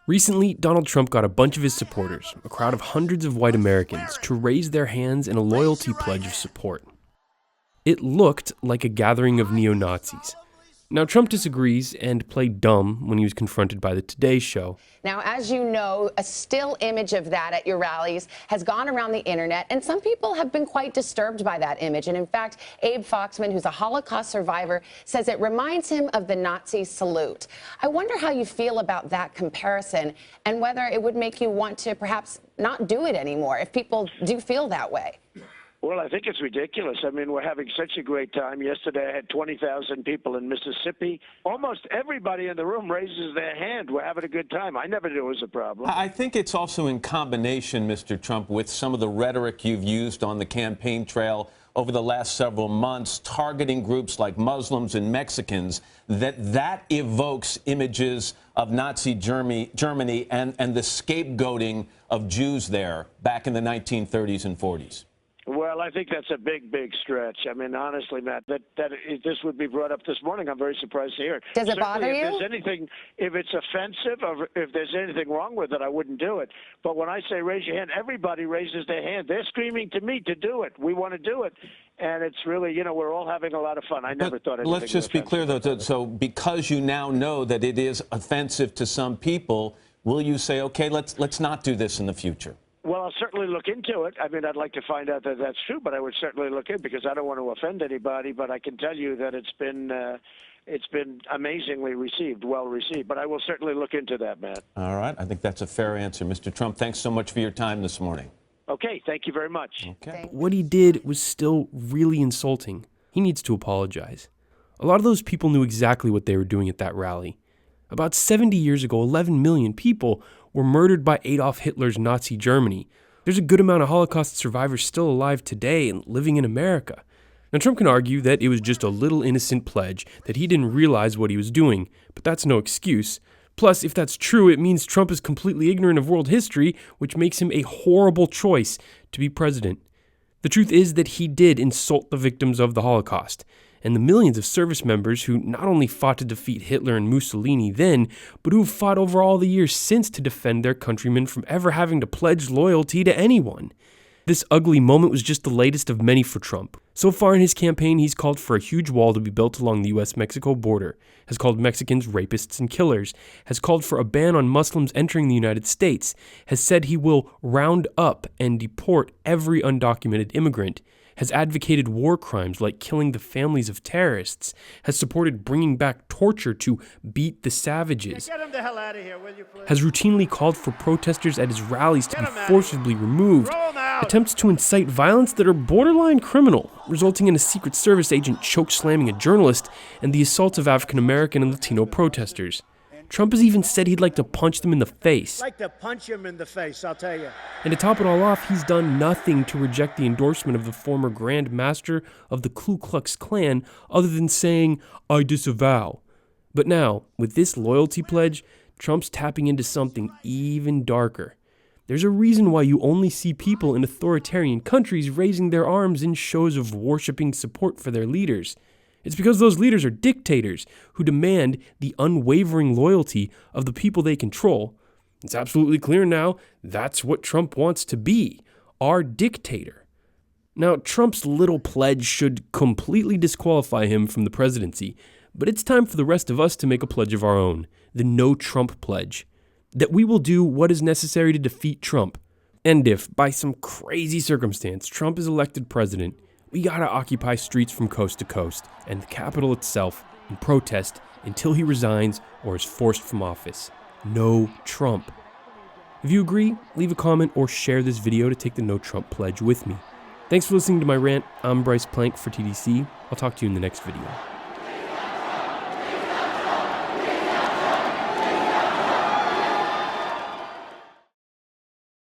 Recently, Donald Trump got a bunch of his supporters, a crowd of hundreds of white Americans, to raise their hands in a loyalty pledge of support. It looked like a gathering of neo-Nazis. Now, Trump disagrees and played dumb when he was confronted by the Today Show. Now, as you know, a still image of that at your rallies has gone around the internet, and some people have been quite disturbed by that image. And in fact, Abe Foxman, who's a Holocaust survivor, says it reminds him of the Nazi salute. I wonder how you feel about that comparison and whether it would make you want to perhaps not do it anymore if people do feel that way. Well, I think it's ridiculous. I mean, we're having such a great time. Yesterday, I had 20,000 people in Mississippi. Almost everybody in the room raises their hand. We're having a good time. I never knew it was a problem. I think it's also in combination, Mr. Trump, with some of the rhetoric you've used on the campaign trail over the last several months, targeting groups like Muslims and Mexicans, that evokes images of Nazi Germany and the scapegoating of Jews there back in the 1930s and 40s. Well, I think that's a big, big stretch. I mean, honestly, Matt, that this would be brought up this morning. I'm very surprised to hear it. Does it bother you? If it's offensive or if there's anything wrong with it, I wouldn't do it. But when I say raise your hand, everybody raises their hand. They're screaming to me to do it. We want to do it. And it's really, we're all having a lot of fun. I never thought anything. Let's just be clear, though. So because you now know that it is offensive to some people, will you say, OK, let's not do this in the future? Well, I'll certainly look into it. I mean, I'd like to find out that that's true, but I would certainly look in because I don't want to offend anybody. But I can tell you that it's been amazingly received, well received. But I will certainly look into that, Matt. All right. I think that's a fair answer. Mr. Trump, thanks so much for your time this morning. Okay. Thank you very much. Okay. What he did was still really insulting. He needs to apologize. A lot of those people knew exactly what they were doing at that rally. About 70 years ago, 11 million people were murdered by Adolf Hitler's Nazi Germany. There's a good amount of Holocaust survivors still alive today and living in America. Now, Trump can argue that it was just a little innocent pledge, that he didn't realize what he was doing, but that's no excuse. Plus, if that's true, it means Trump is completely ignorant of world history, which makes him a horrible choice to be president. The truth is that he did insult the victims of the Holocaust, and the millions of service members who not only fought to defeat Hitler and Mussolini then, but who have fought over all the years since to defend their countrymen from ever having to pledge loyalty to anyone. This ugly moment was just the latest of many for Trump. So far in his campaign, he's called for a huge wall to be built along the U.S.-Mexico border, has called Mexicans rapists and killers, has called for a ban on Muslims entering the United States, has said he will round up and deport every undocumented immigrant, has advocated war crimes like killing the families of terrorists, has supported bringing back torture to beat the savages, Get him the hell out of here, will you, please? has routinely called for protesters at his rallies to be forcibly removed, attempts to incite violence that are borderline criminal, resulting in a Secret Service agent choke-slamming a journalist, and the assault of African American and Latino protesters. Trump has even said he'd like to punch them in the face. Like to punch him in the face, I'll tell you. And to top it all off, he's done nothing to reject the endorsement of the former Grand Master of the Ku Klux Klan other than saying, "I disavow." But now, with this loyalty pledge, Trump's tapping into something even darker. There's a reason why you only see people in authoritarian countries raising their arms in shows of worshiping support for their leaders. It's because those leaders are dictators who demand the unwavering loyalty of the people they control. It's absolutely clear now that's what Trump wants to be, our dictator. Now, Trump's little pledge should completely disqualify him from the presidency, but it's time for the rest of us to make a pledge of our own, the No Trump Pledge, that we will do what is necessary to defeat Trump. And if, by some crazy circumstance, Trump is elected president, we gotta occupy streets from coast to coast and the Capitol itself in protest until he resigns or is forced from office. No Trump. If you agree, leave a comment or share this video to take the No Trump Pledge with me. Thanks for listening to my rant. I'm Bryce Plank for TDC. I'll talk to you in the next video.